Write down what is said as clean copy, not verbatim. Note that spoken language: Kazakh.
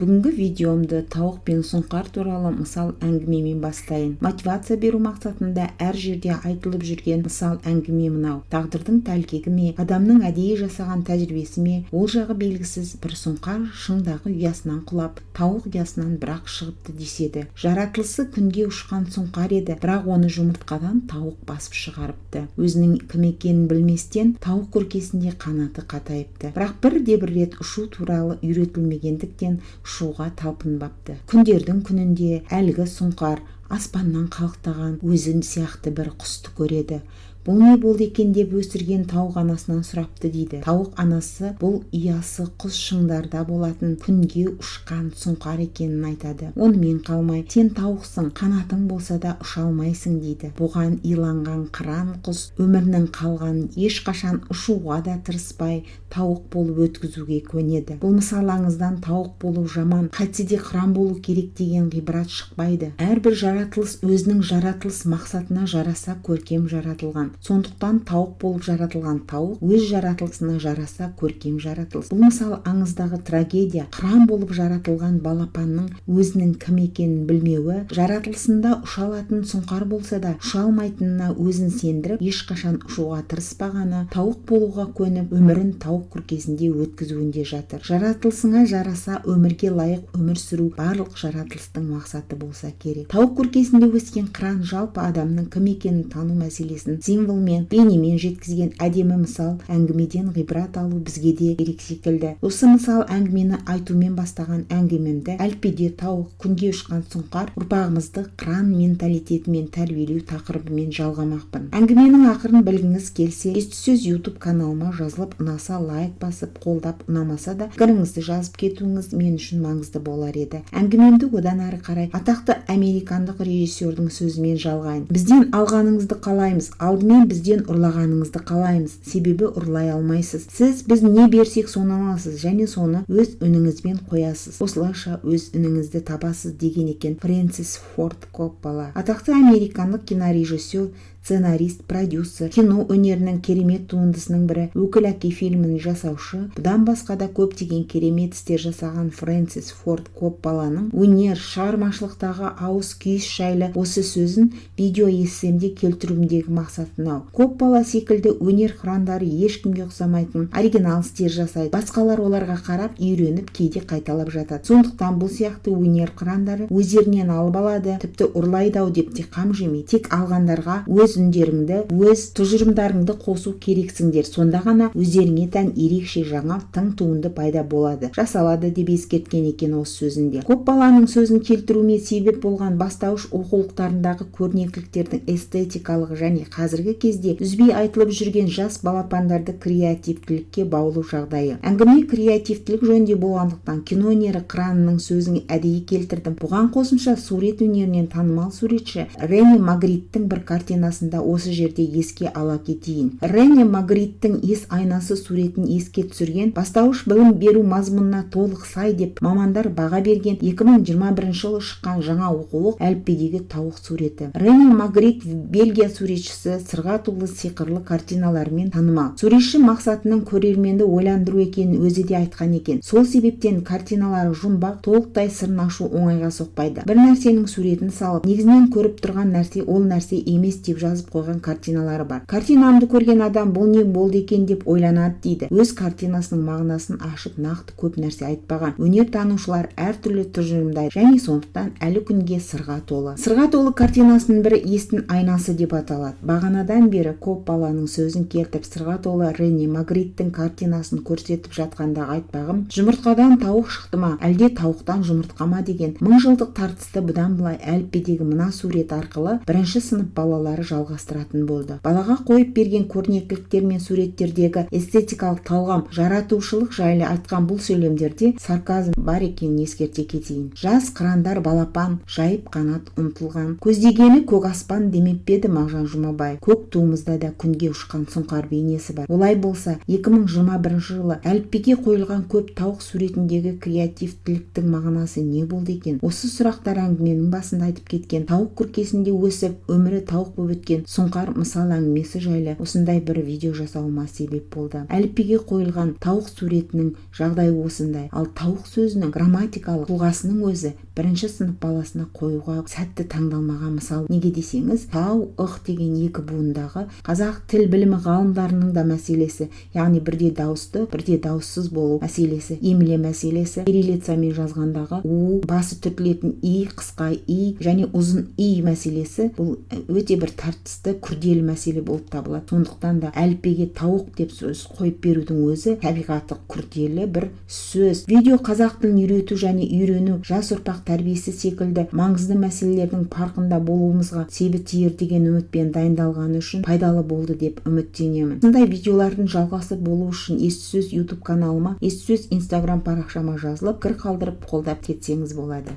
Бүгінгі видеомды тауық пен сұңқар туралы мысал әңгімемен бастайын. Мотивация беру мақсатында әр жерде айтылып жүрген мысал әңгіме мынау. Тағдырдың тәлкегі ме, адамның әдейі жасаған тәжірибесі ме, ол жағы белгісіз бір сұңқар шыңдағы ұясынан құлап, тауық ұясынан бірақ шығыпты деседі. Жаратылысы күнге ұшқан сұңқар еді, бірақ оны жұмыртқадан тауық басып шығарыпты. Өзінің кім екенін білместен тауық көркесінде қанаты қатайыпты. Бірақ бірде-бір рет ұшу туралы үйретілмегендіктен ұшуға талпынбапты. Күндердің күнінде әлгі сұңқар аспаннан қалықтаған өзін сияқты бір құсты көреді. Бұл не болды екен деп өсірген тауық анасынан сұрапты дейді. Тауық анасы бұл ұясы құс шыңдарда болатын күнге ұшқан сұңқар екенін айтады. Онымен қалмай, сен тауықсың, қанатың болса да ұша алмайсың дейді. Бұған иланған қыран құс өмірінің қалғанын ешқашан ұшуға да тырыспай тауық болып өткізуге көнеді. Бұл мысал аңыздан тауық болу жаман, қайтсе де қыран болу керек деген ғибрат шықпайды. Әрбір жаратылыс өзінің жаратылыс мақсатына жараса көркем жаратылған. Сондықтан тауық болып жаратылған тауық өз жаратылысына жараса көркем жаратылыс. Бұл мысал аңыздағы трагедия. Қыран болып жаратылған балапанның өзінің кім екенін білмеуі, жаратылысында ұша алатын сұңқар болса да ұша алмайтынына өзін сендіріп, ешқашан ұшуға тырыспағаны, тауық болуға көніп, өмірін тауық күркесінде өткізуінде жатыр. Жаратылысыңа жараса өмірге лайық өмір сүру барлық жаратылыстың мақсаты болса керек. Тауық күркесінде өскен қыран жалпы адамның кім екенін тану мәселесін символмен, бейнемен жеткізген әдемі мысал әңгімеден ғибрат алу бізге де керек секілді. Осы мысал әңгімені айтумен бастаған әңгімемді әліппеде тауық, күнге ұшқан сұңқар ұрпағымызды қыран менталитетімен тәрбиелеу тақырыбымен жалғамақпын. Әңгіменің ақырын білгіңіз келсе, Естісөз YouTube каналыма жазылып, ұнаса лайк басып, қолдап, ұнамаса да пікіріңізді жазып кетуіңіз мен үшін маңызды болар еді. Әңгімемді одан әрі қарай атақты американдық режиссердің сөзімен жалғайын. Бізден алғаныңызды қалаймыз, алдымен бізден ұрлағаныңызды қалаймыз. Себебі ұрлай алмайсыз. Сіз біз не берсек соны аласыз және соны өз үніңізбен қоясыз. Осылайша өз үніңізді табасыз деген екен Фрэнсис Форд Коппола. Атақты американдық кинорежиссер, сценарист, продюсер, кино өнерінің керемет туындысының бірі, Өкіл әке фильмін жасаушы, бұдан басқа да көптеген керемет істер жасаған Фрэнсис Форд Копполаның өнер, шығармашылықтағы ауыз күйіс жайлы осы сөзін видео ессемде келтіруімдегі мақсатынау. Коппола секілді өнер қырандары ешкімге ұқсамайтын оригинал істер жасайды. Басқалар оларға қарап үйреніп, кейде қайталап жатады. Сондықтан бұл сияқты өнер қырандары өздерінен алып алады, тіпті ұрлайды ау деп те қам жемей, тек алғандарға өз үндеріңді, өз тұжырымдарыңды қосу керексіңдер. Сонда ғана өздеріңе тән ерекше жаңа тың туынды пайда болады, жасалады деп ескерткен екен осы сөзінде. Копполаның сөзін келтіруіме себеп болған бастауыш оқулықтарындағы көрнекіліктердің эстетикалық және қазіргі кезде үзбей айтылып жүрген жас балапандарды креативтілікке баулу жағдайы. Әңгіме креативтілік жөнінде болғандықтан кино өнері қыранының сөзін әдейі келтірдім. Бұған қосымша сурет өнерінен танымал суретші Рене Магриттің бір картинасын осы жерде еске ала кетейін. Рене Магриттің ес айнасы суретін еске түсірген, бастауыш білім беру мазмұнына толық сай деп мамандар баға берген 2021 жылы шыққан жаңа оқулық әліппедегі тауық суреті. Рене Магрит Бельгия суретшісі, сырға толы сиқырлы картиналарымен танымал. Суретші мақсатының көрерменді ойландыру екенін өзі де айтқан екен. Сол себептен картиналары жұмбақ, толықтай сырын ашу оңайға соқпайды. Бір нәрсенің суретін салып, негізінен көріп тұрған нәрсе ол нәрсе емес деп жазып қойған картиналары бар. Картинамды көрген адам бұл не болды екен деп ойланады дейді. Өз картинасының мағынасын ашып нақты көп нәрсе айтпаған. Өнер танушылар әртүрлі тұжырымдайды және сондықтан әлі күнге сырға толы. Сырға толы картинасының бірі естің айнасы деп аталады. Бағанадан бері Копполаның сөзін келтіріп сырға толы Рене Магриттің картинасын көрсетіп жатқандағы айтпағым, жұмыртқадан тауық шықты ма, әлде тауықтан жұмыртқа ма деген мыңжылдық тартысты бұдан былай әліппедегі мына сурет арқылы бірінші сынып балалары жалғастыратын болды. Балаға қойып берген көрнекіліктер мен суреттердегі эстетикалық талғам, жаратушылық жайлы айтқан бұл сөйлемдерде сарказм бар екенін ескерте кетейін. Жас қырандар балапан, жайып қанат ұмтылған, көздегені көк аспан демеп пе еді Мағжан Жұмабаев. Көк туымызда да күнге ұшқан сұңқар бейнесі бар. Олай болса, 2021 жылы әліппеге қойылған көп тауық суретіндегі креативтіліктің мағынасы не болды екен? Осы сұрақтар әңгіменің басында айтып кеткен тауық күркесінде өсіп, өмірі тауық болып өткен сұңқар мысал әңгімесі жайлы осындай бір видео жасауыма себеп болды. Әліпбиге қойылған тауық суретінің жағдайы осындай, ал тауық сөзінің грамматикалық тұлғасының өзі бірінші сынып баласына қоюға сәтті таңдалмаған. Мысал неге десеңіз, тау, ық деген екі буындағы қазақ тіл білімі ғалымдарының да мәселесі, яғни бірде дауысты, бірде дауыссыз болу мәселесі, емле мәселесі, кириллицамен жазғандағы у, басы түртілетін и, қысқа и және ұзын и мәселесі, бұл өте бір тартысты, күрделі мәселе болып табылады. Сондықтан да әліпбиге тауық деп сөз қойып берудің өзі табиғаты күрделі бір сөз. Видео қазақ тілін үйрету және үйрену, жас ұрпақ тәрбиесі секілді маңызды мәселелердің парқында болуымызға себеп тиер деген үмітпен дайындалғаны үшін пайдалы болды деп үміттенемін. Сондай видеолардың жалғасы болу үшін Естісөз YouTube каналыма, Естісөз Instagram парақшама жазылып, пікір қалдырып қолдап кетсеңіз болады.